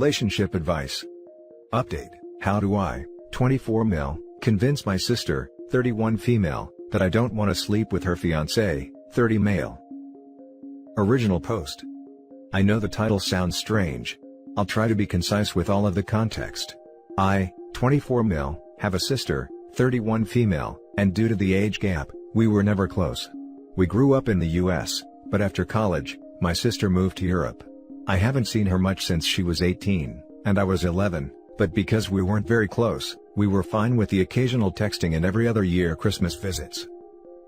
Relationship advice. Update: how do I, 24 male, convince my sister, 31 female, that I don't want to sleep with her fiancé, 30 male? Original post. I know the title sounds strange. I'll try to be concise with all of the context. I, 24 male, have a sister, 31 female, and due to the age gap, we were never close. We grew up in the US, but after college, my sister moved to Europe. I haven't seen her much since she was 18, and I was 11, but because we weren't very close, we were fine with the occasional texting and every other year Christmas visits.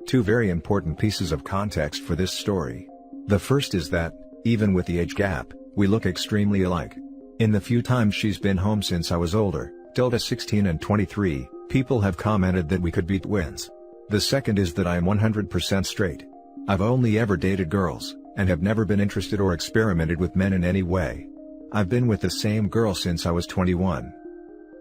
Two very important pieces of context for this story. The first is that, even with the age gap, we look extremely alike. In the few times she's been home since I was older, 16 and 23, people have commented that we could be twins. The second is that I am 100% straight. I've only ever dated girls, and have never been interested or experimented with men in any way. I've been with the same girl since I was 21.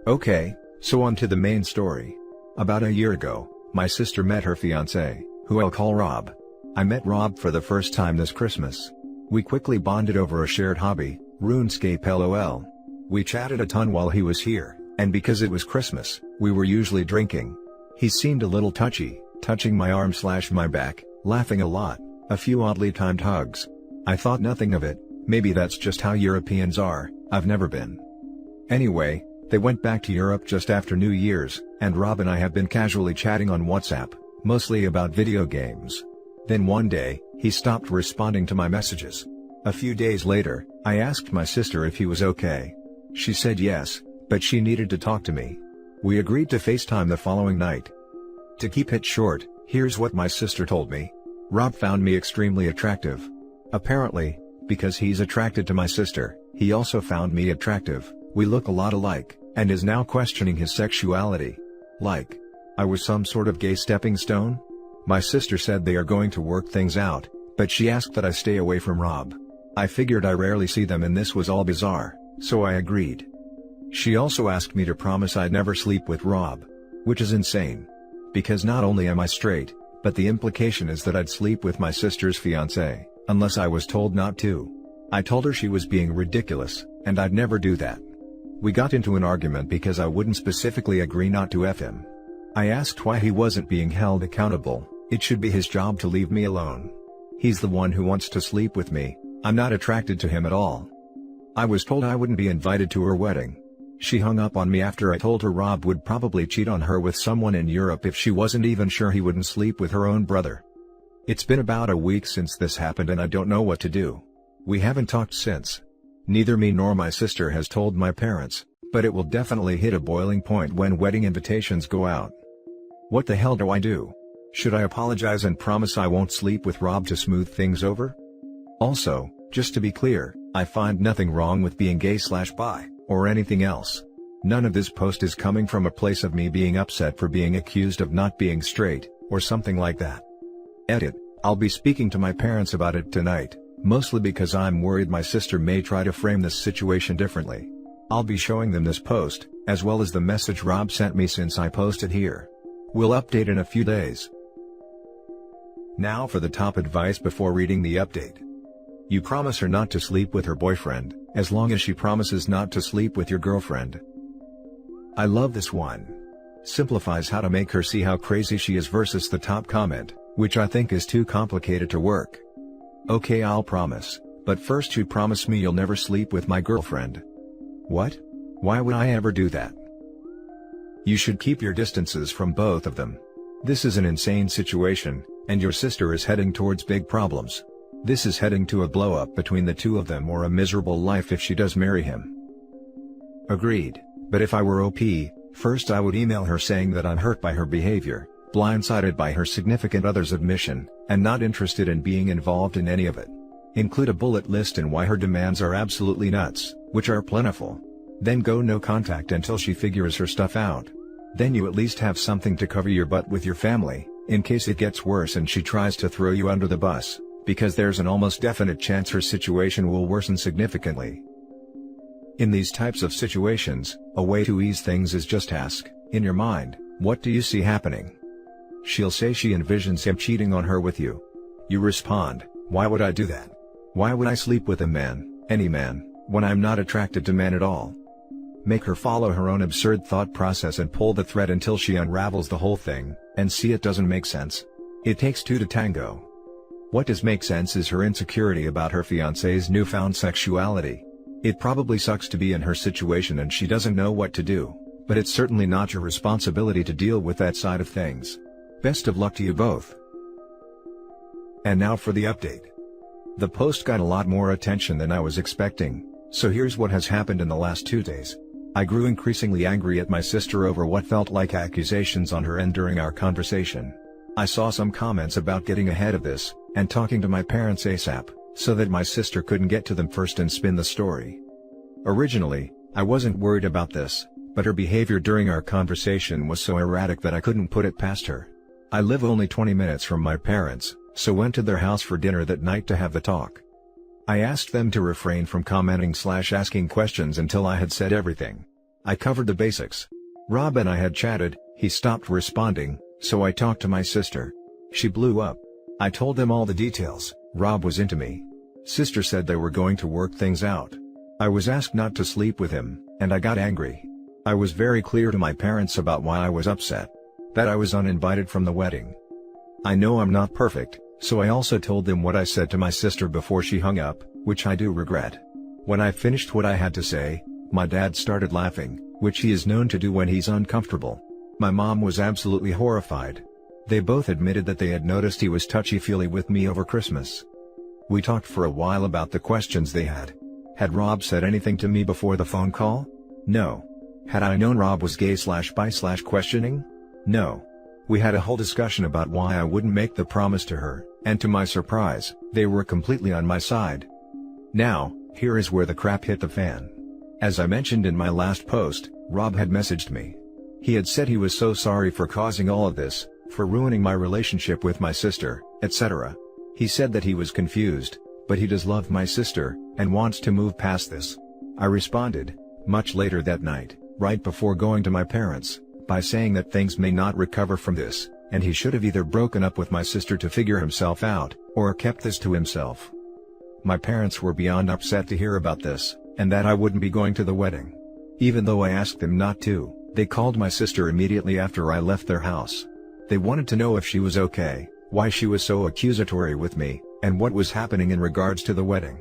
Okay, so on to the main story. About a year ago, my sister met her fiancé, who I'll call Rob. I met Rob for the first time this Christmas. We quickly bonded over a shared hobby, RuneScape LOL. We chatted a ton while he was here, and because it was Christmas, we were usually drinking. He seemed a little touchy, touching my arm/my back, laughing a lot, a few oddly timed hugs. I thought nothing of it, maybe that's just how Europeans are, I've never been. Anyway, they went back to Europe just after New Year's, and Rob and I have been casually chatting on WhatsApp, mostly about video games. Then one day, he stopped responding to my messages. A few days later, I asked my sister if he was okay. She said yes, but she needed to talk to me. We agreed to FaceTime the following night. To keep it short, here's what my sister told me. Rob found me extremely attractive. Apparently, because he's attracted to my sister, he also found me attractive. We look a lot alike, and is now questioning his sexuality. Like I was some sort of gay stepping stone? My sister said they are going to work things out, but she asked that I stay away from Rob. I figured I rarely see them and this was all bizarre, so I agreed. She also asked me to promise I'd never sleep with Rob. Which is insane. Because not only am I straight, but the implication is that I'd sleep with my sister's fiancé, unless I was told not to. I told her she was being ridiculous, and I'd never do that. We got into an argument because I wouldn't specifically agree not to F him. I asked why he wasn't being held accountable. It should be his job to leave me alone. He's the one who wants to sleep with me, I'm not attracted to him at all. I was told I wouldn't be invited to her wedding. She hung up on me after I told her Rob would probably cheat on her with someone in Europe if she wasn't even sure he wouldn't sleep with her own brother. It's been about a week since this happened and I don't know what to do. We haven't talked since. Neither me nor my sister has told my parents, but it will definitely hit a boiling point when wedding invitations go out. What the hell do I do? Should I apologize and promise I won't sleep with Rob to smooth things over? Also, just to be clear, I find nothing wrong with being gay/bi, or anything else. None of this post is coming from a place of me being upset for being accused of not being straight, or something like that. Edit: I'll be speaking to my parents about it tonight, mostly because I'm worried my sister may try to frame this situation differently. I'll be showing them this post, as well as the message Rob sent me since I posted here. We'll update in a few days. Now for the top advice before reading the update. You promise her not to sleep with her boyfriend, as long as she promises not to sleep with your girlfriend. I love this one. Simplifies how to make her see how crazy she is versus the top comment, which I think is too complicated to work. Okay, I'll promise, but first you promise me you'll never sleep with my girlfriend. What? Why would I ever do that? You should keep your distances from both of them. This is an insane situation, and your sister is heading towards big problems. This is heading to a blow-up between the two of them or a miserable life if she does marry him. Agreed, but if I were OP, first I would email her saying that I'm hurt by her behavior, blindsided by her significant other's admission, and not interested in being involved in any of it. Include a bullet list and why her demands are absolutely nuts, which are plentiful. Then go no contact until she figures her stuff out. Then you at least have something to cover your butt with your family, in case it gets worse and she tries to throw you under the bus, because there's an almost definite chance her situation will worsen significantly. In these types of situations, a way to ease things is just ask, in your mind, what do you see happening? She'll say she envisions him cheating on her with you. You respond, why would I do that? Why would I sleep with a man, any man, when I'm not attracted to men at all. Make her follow her own absurd thought process and pull the thread until she unravels the whole thing, and see it doesn't make sense. It takes two to tango. What does make sense is her insecurity about her fiancé's newfound sexuality. It probably sucks to be in her situation and she doesn't know what to do, but it's certainly not your responsibility to deal with that side of things. Best of luck to you both. And now for the update. The post got a lot more attention than I was expecting, so here's what has happened in the last 2 days. I grew increasingly angry at my sister over what felt like accusations on her end during our conversation. I saw some comments about getting ahead of this, and talking to my parents ASAP, so that my sister couldn't get to them first and spin the story. Originally, I wasn't worried about this, but her behavior during our conversation was so erratic that I couldn't put it past her. I live only 20 minutes from my parents, so went to their house for dinner that night to have the talk. I asked them to refrain from commenting/asking questions until I had said everything. I covered the basics. Rob and I had chatted, he stopped responding, so I talked to my sister. She blew up. I told them all the details. Rob was into me. Sister said they were going to work things out. I was asked not to sleep with him, and I got angry. I was very clear to my parents about why I was upset. That I was uninvited from the wedding. I know I'm not perfect, so I also told them what I said to my sister before she hung up, which I do regret. When I finished what I had to say, my dad started laughing, which he is known to do when he's uncomfortable. My mom was absolutely horrified. They both admitted that they had noticed he was touchy-feely with me over Christmas. We talked for a while about the questions they had. Had Rob said anything to me before the phone call? No. Had I known Rob was gay/bi/questioning? No. We had a whole discussion about why I wouldn't make the promise to her, and to my surprise, they were completely on my side. Now, here is where the crap hit the fan. As I mentioned in my last post, Rob had messaged me. He had said he was so sorry for causing all of this, for ruining my relationship with my sister, etc. He said that he was confused, but he does love my sister, and wants to move past this. I responded, much later that night, right before going to my parents, by saying that things may not recover from this, and he should have either broken up with my sister to figure himself out, or kept this to himself. My parents were beyond upset to hear about this, and that I wouldn't be going to the wedding. Even though I asked them not to, they called my sister immediately after I left their house. They wanted to know if she was okay, why she was so accusatory with me, and what was happening in regards to the wedding.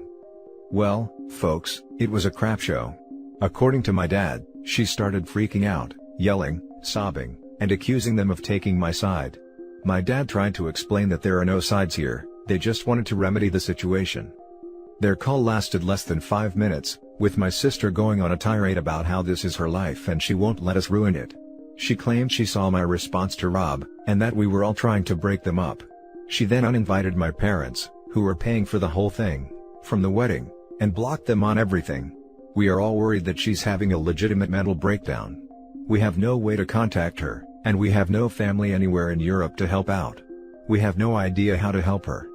Well, folks, it was a crap show. According to my dad, she started freaking out, yelling, sobbing, and accusing them of taking my side. My dad tried to explain that there are no sides here, they just wanted to remedy the situation. Their call lasted less than 5 minutes, with my sister going on a tirade about how this is her life and she won't let us ruin it. She claimed she saw my response to Rob, and that we were all trying to break them up. She then uninvited my parents, who were paying for the whole thing, from the wedding, and blocked them on everything. We are all worried that she's having a legitimate mental breakdown. We have no way to contact her, and we have no family anywhere in Europe to help out. We have no idea how to help her.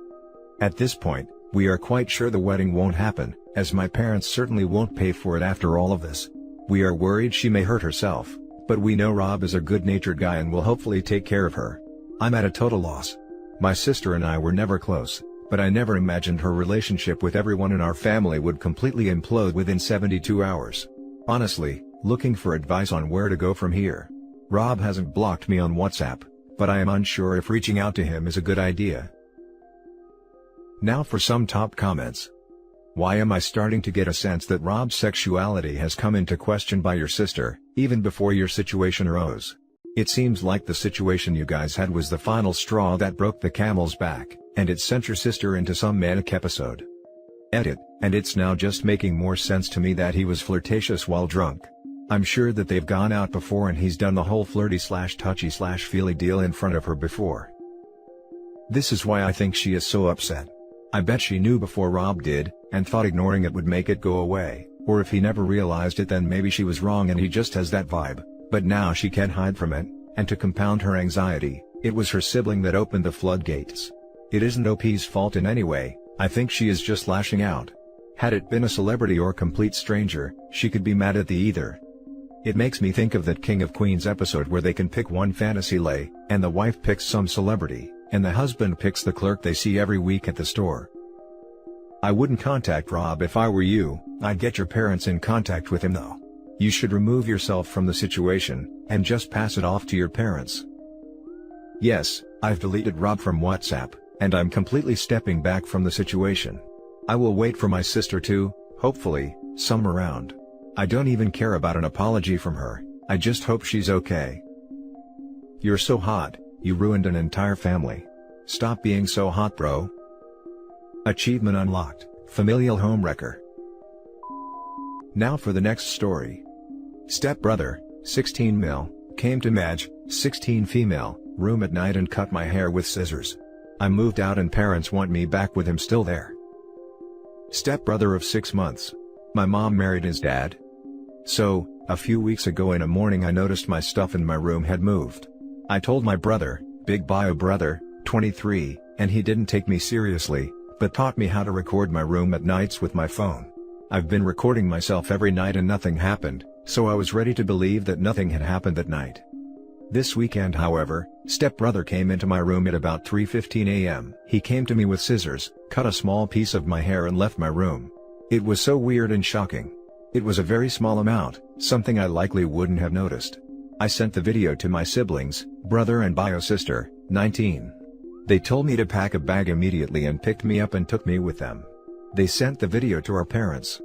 At this point, we are quite sure the wedding won't happen, as my parents certainly won't pay for it after all of this. We are worried she may hurt herself, but we know Rob is a good-natured guy and will hopefully take care of her. I'm at a total loss. My sister and I were never close, but I never imagined her relationship with everyone in our family would completely implode within 72 hours. Honestly, looking for advice on where to go from here. Rob hasn't blocked me on WhatsApp, but I am unsure if reaching out to him is a good idea. Now for some top comments. Why am I starting to get a sense that Rob's sexuality has come into question by your sister, even before your situation arose? It seems like the situation you guys had was the final straw that broke the camel's back, and it sent your sister into some manic episode. Edit, and it's now just making more sense to me that he was flirtatious while drunk. I'm sure that they've gone out before and he's done the whole flirty/touchy/feely deal in front of her before. This is why I think she is so upset. I bet she knew before Rob did, and thought ignoring it would make it go away, or if he never realized it then maybe she was wrong and he just has that vibe, but now she can't hide from it, and to compound her anxiety, it was her sibling that opened the floodgates. It isn't OP's fault in any way, I think she is just lashing out. Had it been a celebrity or complete stranger, she could be mad at the either. It makes me think of that King of Queens episode where they can pick one fantasy lay, and the wife picks some celebrity, and the husband picks the clerk they see every week at the store. I wouldn't contact Rob if I were you. I'd get your parents in contact with him though. You should remove yourself from the situation, and just pass it off to your parents. Yes, I've deleted Rob from WhatsApp, and I'm completely stepping back from the situation. I will wait for my sister to, hopefully, come around. I don't even care about an apology from her, I just hope she's okay. You're so hot, you ruined an entire family. Stop being so hot, bro. Achievement unlocked, familial homewrecker. Now for the next story. Stepbrother, 16 male, came to Madge, 16 female, room at night and cut my hair with scissors. I moved out and parents want me back with him still there. Stepbrother of 6 months. My mom married his dad. So, a few weeks ago in a morning I noticed my stuff in my room had moved. I told my brother, big bio brother, 23, and he didn't take me seriously, but taught me how to record my room at nights with my phone. I've been recording myself every night and nothing happened, so I was ready to believe that nothing had happened that night. This weekend however, stepbrother came into my room at about 3:15 a.m. He came to me with scissors, cut a small piece of my hair and left my room. It was so weird and shocking. It was a very small amount, something I likely wouldn't have noticed. I sent the video to my siblings, brother and bio sister, 19. They told me to pack a bag immediately and picked me up and took me with them. They sent the video to our parents.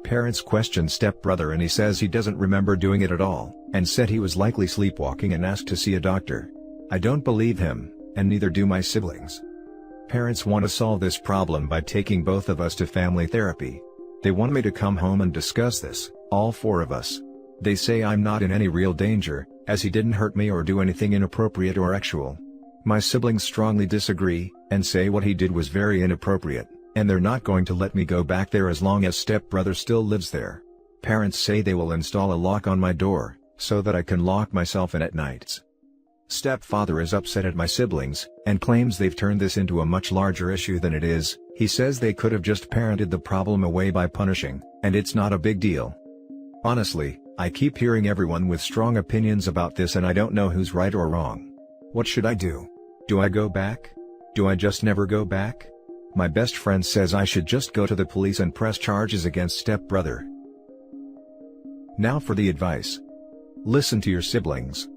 Parents questioned stepbrother and he says he doesn't remember doing it at all, and said he was likely sleepwalking and asked to see a doctor. I don't believe him, and neither do my siblings. Parents want to solve this problem by taking both of us to family therapy. They want me to come home and discuss this, all 4 of us. They say I'm not in any real danger, as he didn't hurt me or do anything inappropriate or sexual. My siblings strongly disagree, and say what he did was very inappropriate, and they're not going to let me go back there as long as stepbrother still lives there. Parents say they will install a lock on my door, so that I can lock myself in at nights. Stepfather is upset at my siblings, and claims they've turned this into a much larger issue than it is. He says they could have just parented the problem away by punishing, and it's not a big deal. Honestly, I keep hearing everyone with strong opinions about this and I don't know who's right or wrong. What should I do? Do I go back? Do I just never go back? My best friend says I should just go to the police and press charges against stepbrother. Now for the advice. Listen to your siblings.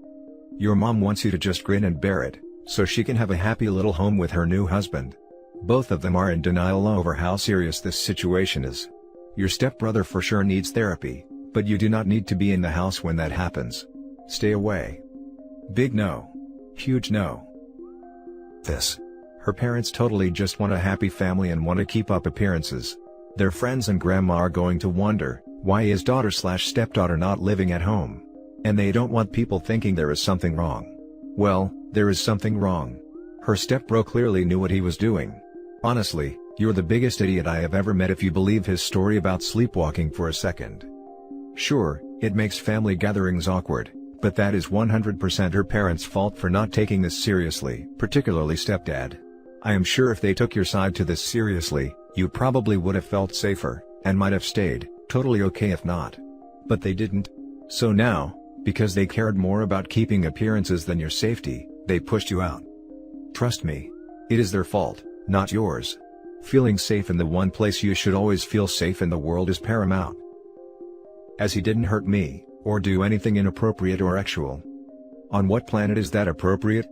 Your mom wants you to just grin and bear it, so she can have a happy little home with her new husband. Both of them are in denial over how serious this situation is. Your stepbrother for sure needs therapy, but you do not need to be in the house when that happens. Stay away. Big no. Huge no. Her parents totally just want a happy family and want to keep up appearances. Their friends and grandma are going to wonder, why is daughter/stepdaughter not living at home? And they don't want people thinking there is something wrong. Well, there is something wrong. Her stepbro clearly knew what he was doing. Honestly, you're the biggest idiot I have ever met if you believe his story about sleepwalking for a second. Sure, it makes family gatherings awkward, but that is 100% her parents' fault for not taking this seriously, particularly stepdad. I am sure if they took your side to this seriously, you probably would have felt safer, and might have stayed, totally okay if not. But they didn't. So now, because they cared more about keeping appearances than your safety, they pushed you out. Trust me. It is their fault, not yours. Feeling safe in the one place you should always feel safe in the world is paramount. As he didn't hurt me, or do anything inappropriate or sexual. On what planet is that appropriate?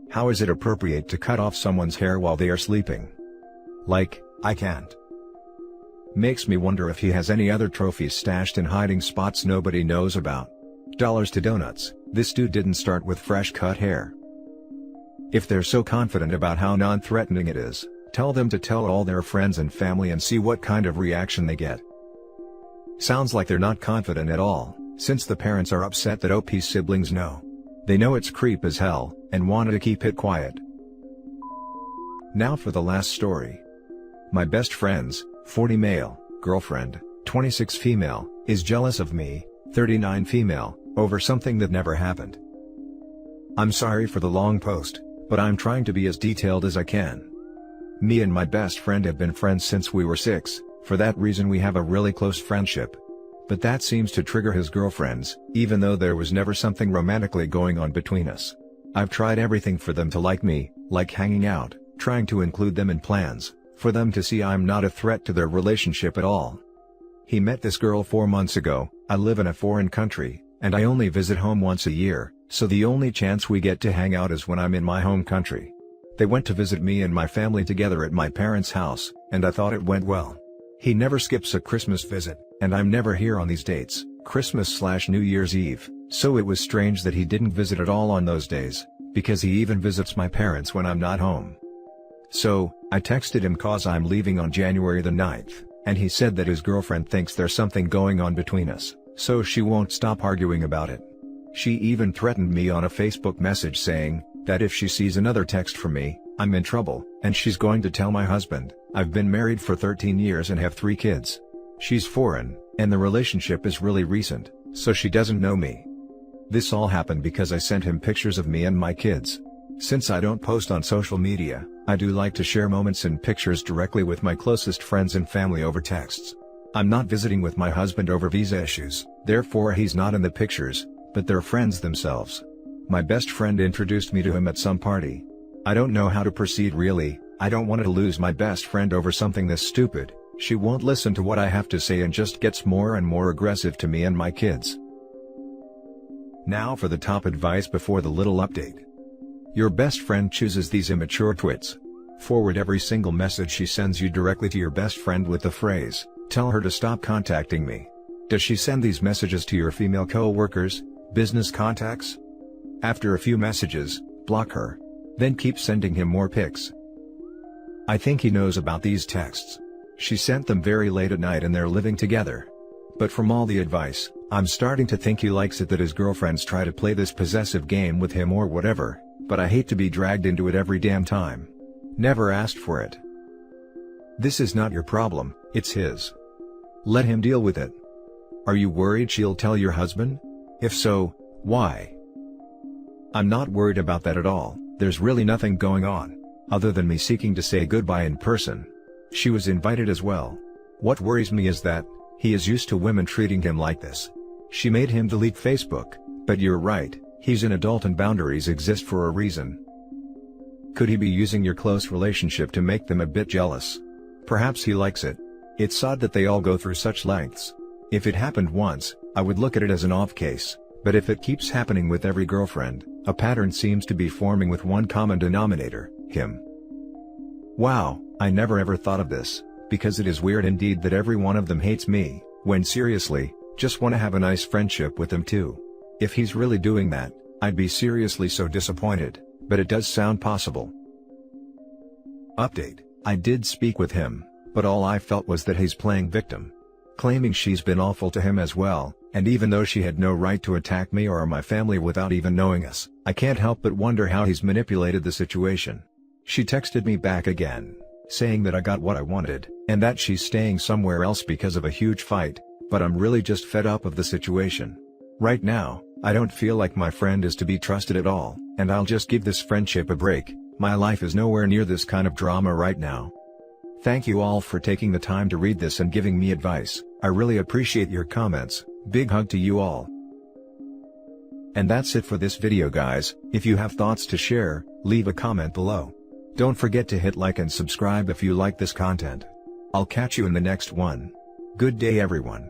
How is it appropriate to cut off someone's hair while they are sleeping? Like, I can't. Makes me wonder if he has any other trophies stashed in hiding spots nobody knows about. Dollars to donuts, this dude didn't start with fresh cut hair. If they're so confident about how non-threatening it is, tell them to tell all their friends and family and see what kind of reaction they get. Sounds like they're not confident at all, since the parents are upset that OP's siblings know. They know it's creep as hell, and wanted to keep it quiet. Now for the last story. My best friend's, 40 male, girlfriend, 26 female, is jealous of me, 39 female, over something that never happened. I'm sorry for the long post, but I'm trying to be as detailed as I can. Me and my best friend have been friends since we were 6, for that reason we have a really close friendship. But that seems to trigger his girlfriends, even though there was never something romantically going on between us. I've tried everything for them to like me, like hanging out, trying to include them in plans, for them to see I'm not a threat to their relationship at all. He met this girl 4 months ago. I live in a foreign country, and I only visit home once a year, so the only chance we get to hang out is when I'm in my home country. They went to visit me and my family together at my parents' house, and I thought it went well. He never skips a Christmas visit, and I'm never here on these dates, Christmas/New Year's Eve, so it was strange that he didn't visit at all on those days, because he even visits my parents when I'm not home. So, I texted him cause I'm leaving on January the 9th, and he said that his girlfriend thinks there's something going on between us, so she won't stop arguing about it. She even threatened me on a Facebook message saying that if she sees another text from me, I'm in trouble, and she's going to tell my husband. I've been married for 13 years and have 3 kids. She's foreign, and the relationship is really recent, so she doesn't know me. This all happened because I sent him pictures of me and my kids. Since I don't post on social media, I do like to share moments and pictures directly with my closest friends and family over texts. I'm not visiting with my husband over visa issues, therefore he's not in the pictures, but they're friends themselves. My best friend introduced me to him at some party. I don't know how to proceed really. I don't want to lose my best friend over something this stupid. She won't listen to what I have to say and just gets more and more aggressive to me and my kids. Now for the top advice before the little update. Your best friend chooses these immature twits. Forward every single message she sends you directly to your best friend with the phrase, "Tell her to stop contacting me." Does she send these messages to your female co-workers, business contacts? After a few messages, block her. Then keep sending him more pics. I think he knows about these texts. She sent them very late at night and they're living together. But from all the advice, I'm starting to think he likes it that his girlfriends try to play this possessive game with him or whatever, but I hate to be dragged into it every damn time. Never asked for it. This is not your problem, it's his. Let him deal with it. Are you worried she'll tell your husband? If so, why? I'm not worried about that at all. There's really nothing going on, other than me seeking to say goodbye in person. She was invited as well. What worries me is that he is used to women treating him like this. She made him delete Facebook, but you're right, he's an adult and boundaries exist for a reason. Could he be using your close relationship to make them a bit jealous? Perhaps he likes it. It's odd that they all go through such lengths. If it happened once, I would look at it as an off case, but if it keeps happening with every girlfriend, a pattern seems to be forming with one common denominator, him. Wow, I never ever thought of this, because it is weird indeed that every one of them hates me, when seriously, just want to have a nice friendship with them too. If he's really doing that, I'd be seriously so disappointed, but it does sound possible. Update: I did speak with him, but all I felt was that he's playing victim. Claiming she's been awful to him as well, and even though she had no right to attack me or my family without even knowing us, I can't help but wonder how he's manipulated the situation. She texted me back again, saying that I got what I wanted, and that she's staying somewhere else because of a huge fight, but I'm really just fed up of the situation. Right now, I don't feel like my friend is to be trusted at all, and I'll just give this friendship a break. My life is nowhere near this kind of drama right now. Thank you all for taking the time to read this and giving me advice. I really appreciate your comments. Big hug to you all. And that's it for this video guys. If you have thoughts to share, leave a comment below. Don't forget to hit like and subscribe if you like this content. I'll catch you in the next one. Good day everyone.